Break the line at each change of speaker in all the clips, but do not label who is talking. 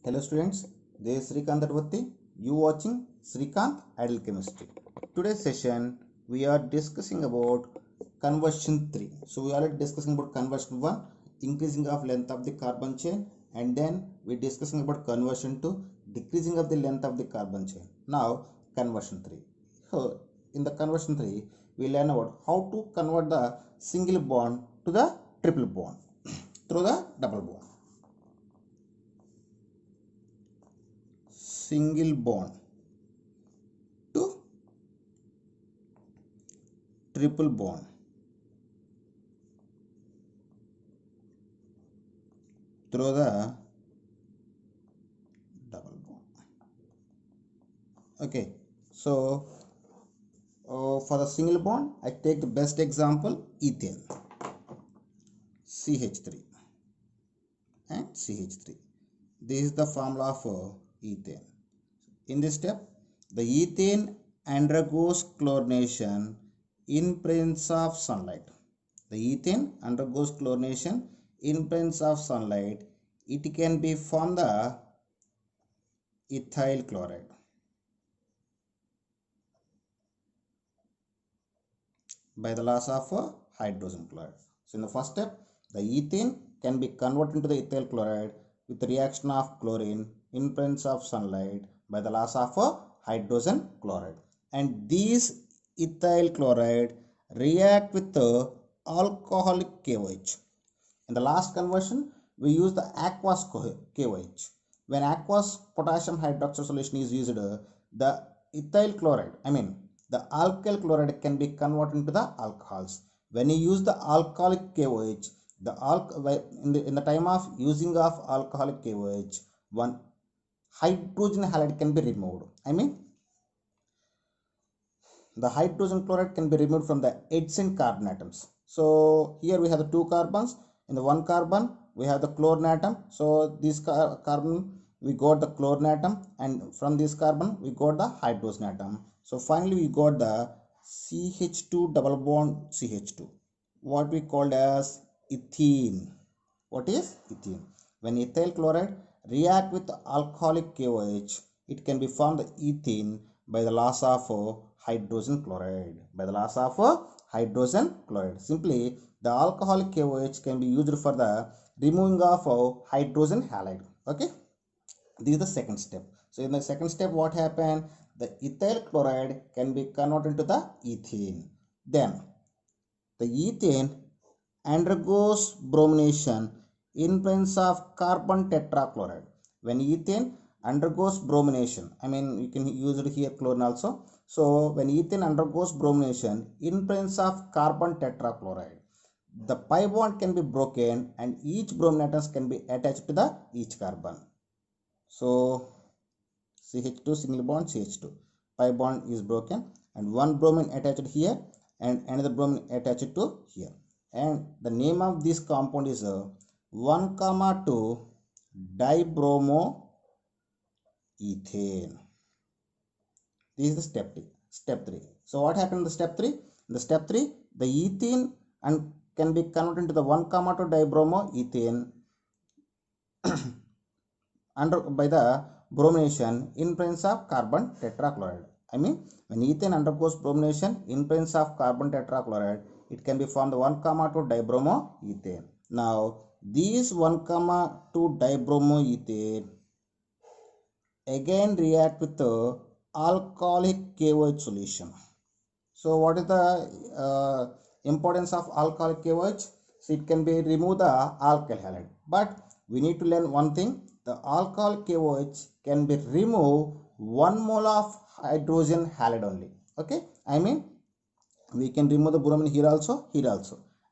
Hello students, this is Srikanth Advati. You watching Srikanth Idle Chemistry. Today's session we are discussing about conversion 3. So we are already discussing about conversion 1, increasing of length of the carbon chain, and then we discussing about conversion 2, decreasing of the length of the carbon chain. Now conversion 3. So in the conversion 3 we learn about how to convert the single bond to the triple bond through the double bond. Single bond to triple bond through the double bond. Okay, so for the single bond I take the best example, ethane, CH3 and CH3. This is the formula for ethane. In this step the ethane undergoes chlorination in presence of sunlight. The ethane undergoes chlorination in presence of sunlight. It can be from the ethyl chloride by the loss of hydrogen chloride. So in the first step, the ethane can be converted into the ethyl chloride with the reaction of chlorine in presence of sunlight by the loss of hydrogen chloride. And these ethyl chloride react with the alcoholic KOH. In the last conversion, we use the aqueous KOH. When aqueous potassium hydroxide solution is used, the ethyl chloride, the alkyl chloride can be converted into the alcohols. When you use the alcoholic KOH, in the time of using of alcoholic KOH, one hydrogen halide can be removed. The hydrogen chloride can be removed from the adjacent carbon atoms. So here we have the two carbons. In the one carbon we have the chlorine atom. So this carbon we got the chlorine atom, and from this carbon we got the hydrogen atom. So finally we got the CH2 double bond CH2, what we called as ethene. What is ethene? When ethyl chloride react with alcoholic KOH, it can be formed the ethene by the loss of hydrogen chloride. By the loss of hydrogen chloride. Simply, the alcoholic KOH can be used for the removing of hydrogen halide. Okay, this is the second step. So in the second step, what happened? The ethyl chloride can be converted into the ethene. Then the ethane undergoes bromination in presence of carbon tetrachloride. When ethane undergoes bromination, you can use it here chlorine also. So when ethane undergoes bromination in presence of carbon tetrachloride, the pi bond can be broken and each bromine atoms can be attached to the each carbon. So CH2 single bond CH2, pi bond is broken and one bromine attached here and another bromine attached to here, and the name of this compound is 1,2 dibromoethane. This is the step 3. So what happened in the step 3? In the step 3, the ethene and can be converted into the 1,2 dibromoethane by the bromination in presence of carbon tetrachloride. When ethane undergoes bromination in presence of carbon tetrachloride, it can be formed 1,2 dibromoethane. Now, these 1,2 dibromoethane again react with the alcoholic KOH solution. So, what is the importance of alcoholic KOH? So, it can be remove the alkyl halide. But we need to learn one thing. The alcohol KOH can be remove 1 mole of hydrogen halide only. Okay, we can remove the bromine here also,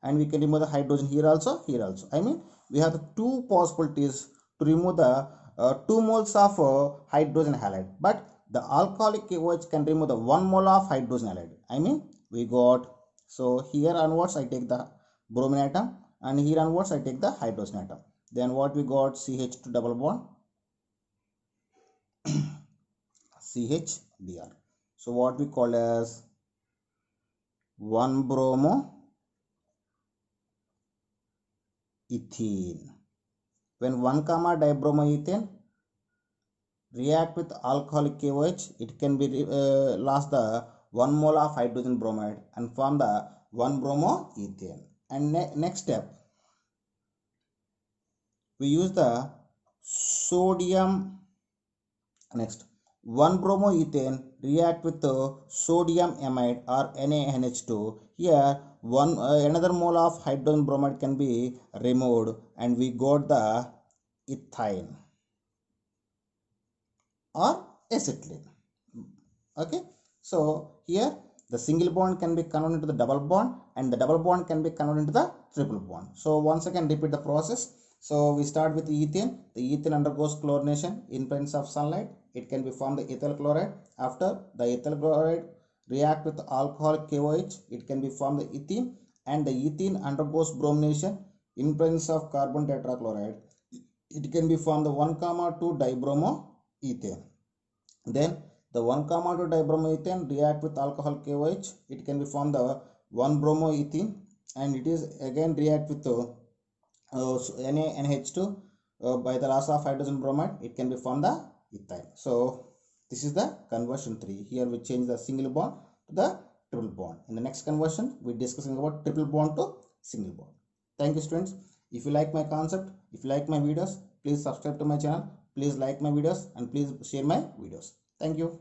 and we can remove the hydrogen here also. We have the two possibilities to remove the 2 moles of hydrogen halide, but the alcoholic KOH can remove the 1 mole of hydrogen halide. We got, so here onwards I take the bromine atom, and here onwards I take the hydrogen atom. Then what we got? CH2 double bond CHBr. So what we call as 1-bromo ethene. When 1 dibromoethane react with alcoholic KOH, it can be lost the 1 mole of hydrogen bromide and form the 1 bromoethane. And next step, we use the sodium. Next, 1 bromoethane react with the sodium amide or NaNH2. Here, another mole of hydrogen bromide can be removed, and we got the ethane or acetylene. Okay, so here the single bond can be converted into the double bond, and the double bond can be converted into the triple bond. So once again, repeat the process. So we start with the ethane. The ethane undergoes chlorination in presence of sunlight. It can be formed the ethyl chloride. After the ethyl chloride react with alcoholic KOH, it can be formed the ethene, and the ethene undergoes bromination in presence of carbon tetrachloride. It can be formed the 1,2 dibromoethane. Then the 1,2 dibromoethane react with alcohol KOH. It can be formed the 1 bromoethene, and it is again react with NaNH2 by the loss of hydrogen bromide. It can be formed the ethyl. So this is the conversion 3. Here we change the single bond to the triple bond. In the next conversion, we discussing about triple bond to single bond. Thank you, students. If you like my concept, if you like my videos, please subscribe to my channel. Please like my videos and please share my videos. Thank you.